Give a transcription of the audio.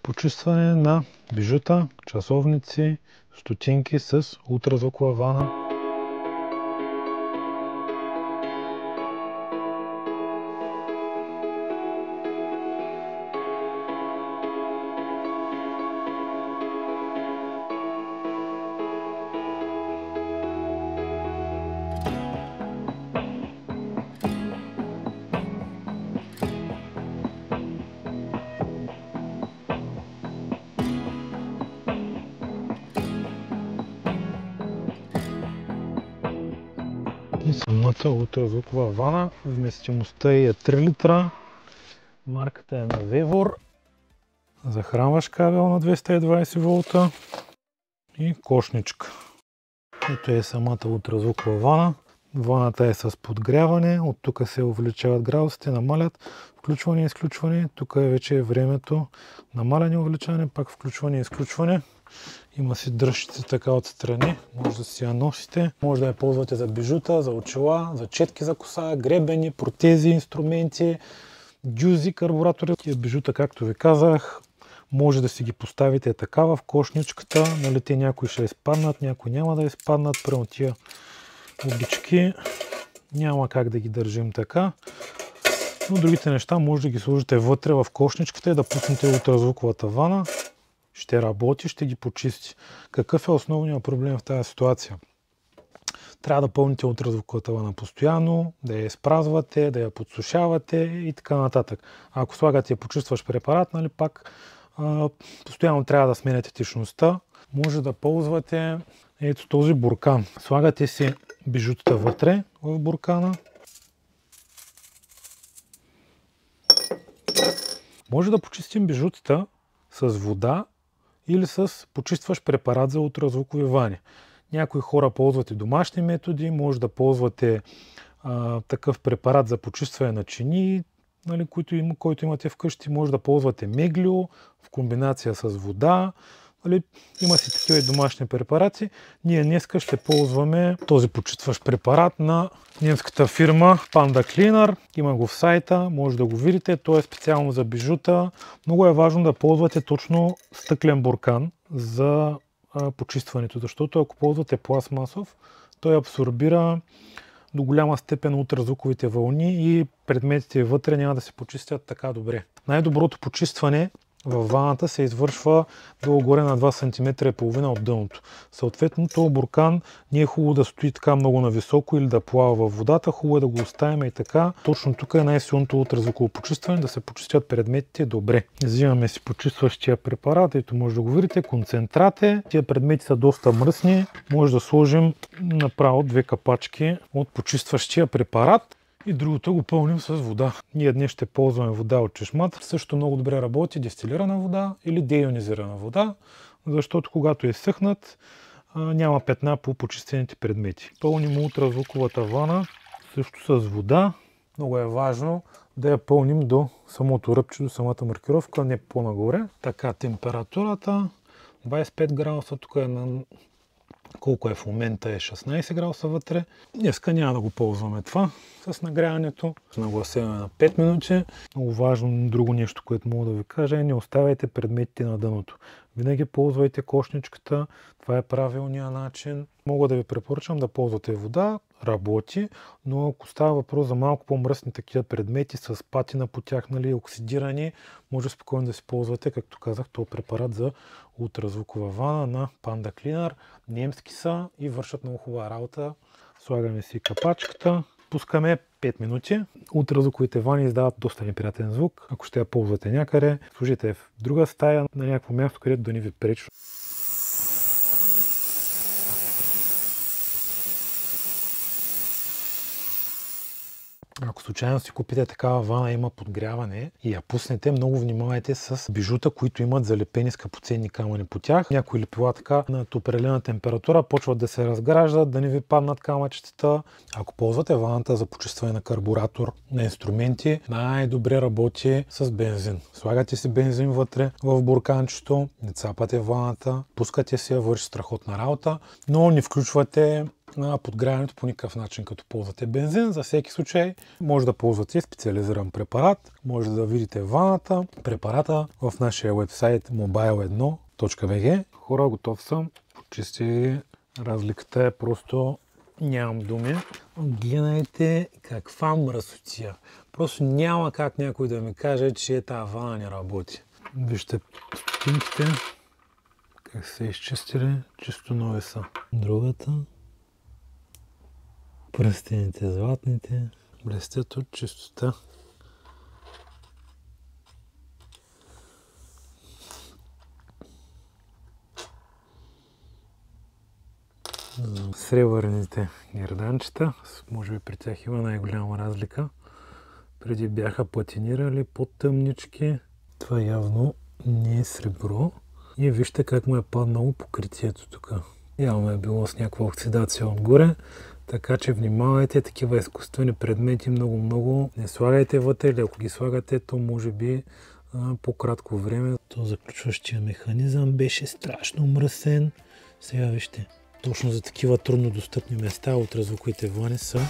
Почистване на бижута, часовници, стотинки с ултразвукова вана. И самата ултразвукова вана, вместимостта е 3 литра, марката е на Vevor, захранваш кабел на 220 волта и кошничка. Ето е самата ултразвукова вана. Ваната е с подгряване, от тук се увеличават градусите, намалят, включване и изключване. Тук вече времето, намаляне, увеличаване, пак включване и изключване. Има си дръжчици така отстрани, може да си я носите. Може да я ползвате за бижута, за очила, за четки за коса, гребени, протези, инструменти, дюзи, карбуратори. Тия бижута, както ви казах, може да си ги поставите така в кошничката. Нали, те някои ще изпаднат, някои няма да изпаднат. Прямо тия обички няма как да ги държим така. Но другите неща може да ги сложите вътре в кошничката и да пуснете ултразвуковата вана. Ще работи, ще ги почисти. Какъв е основният проблем в тази ситуация? Трябва да пълните ултразвуковата вана постоянно, да я изпразвате, да я подсушавате и така нататък. Ако слагате почистващ препарат, нали, пак постоянно трябва да сменяте течността. Може да ползвате ето този буркан. Слагате си бижутата вътре в буркана. Може да почистим бижутата с вода или с почистващ препарат за ултразвукови вани. Някои хора ползват и домашни методи, може да ползвате такъв препарат за почистване на чини, нали, който имате вкъщи. Може да ползвате меглио в комбинация с вода. Нали, има си такива и домашни препарати. Ние днеска ще ползваме този почистващ препарат на немската фирма Panda Cleaner. Има го в сайта, може да го видите. Той е специално за бижута. Много е важно да ползвате точно стъклен буркан за почистването, защото ако ползвате пластмасов, той абсорбира до голяма степен ултразвуковите вълни и предметите вътре няма да се почистят така добре. Най-доброто почистване във ваната се извършва долу-горе на 2,5 см от дъното. Съответно, този буркан не е хубаво да стои така много нависоко или да плава във водата. Хубаво е да го оставим и така. Точно тук е най-силното ултразвуково почистване, да се почистят предметите добре. Взимаме си почистващия препарат, ето може да го видите, концентрат е. Тия предмети са доста мръсни. Може да сложим направо 2 капачки от почистващия препарат. И другото го пълним с вода. Ние днес ще ползваме вода от чешмата. Също много добре работи дестилирана вода или деионизирана вода, защото когато изсъхнат, няма петна по почистените предмети. Пълним ултразвуковата вана също с вода. Много е важно да я пълним до самото ръбче, до самата маркировка, не по-нагоре. Така, температурата 25 градуса, тук е на колко е в момента, е 16 градуса вътре. Днеска няма да го ползваме това с нагряването. Нагласяваме на 5 минути. Много важно друго нещо, което мога да ви кажа е: не оставяйте предметите на дъното. Винаги ползвайте кошничката. Това е правилният начин. Мога да ви препоръчам да ползвате вода. Работи, но ако става въпрос за малко по-мръсни такива предмети с патина по тях, нали, оксидирани, може спокойно да си ползвате, както казах, този препарат за ултразвукова вана на Panda Cleaner. Немски са и вършат много хубава работа. Слагаме си капачката. Пускаме 5 минути. Ултразвуковите вани издават доста неприятен звук. Ако ще я ползвате някъде, служите в друга стая, на някакво място, където да не ви пречи. Ако случайно си купите такава вана, има подгряване и я пуснете, много внимавайте с бижута, които имат залепени скъпоценни камъни по тях. Някои лепила така над определена температура почват да се разграждат, да не ви паднат камъчетата. Ако ползвате ваната за почистване на карбуратор, на инструменти, най-добре работи с бензин. Слагате си бензин вътре в бурканчето, не цапате ваната, пускате си я, върши страхотна работа, но не включвате подгряването по никакъв начин, като ползвате бензин. За всеки случай може да ползвате специализиран препарат. Може да видите ваната, препарата в нашия уебсайт mobile1.bg. Хора, готов съм. Почисти. Разликата е просто... Нямам думи. Гледайте каква мръсотия. Просто няма как някой да ми каже, че тази вана не работи. Вижте стотинките, как са изчистили, чисто нови са. Другата. Пръстените, златните, блестят от чистота. Сребърните герданчета, може би при тях има най-голяма разлика. Преди бяха патинирали по-тъмнички. Това явно не е сребро. И вижте как му е паднало покритието тук. Явно е било с някаква оксидация отгоре. Така че внимавайте, такива изкуствени предмети много не слагайте вътре, или ако ги слагате, то може би по-кратко време. То заключващия механизъм беше страшно мръсен. Сега вижте, точно за такива труднодостъпни места ултразвуковите вани са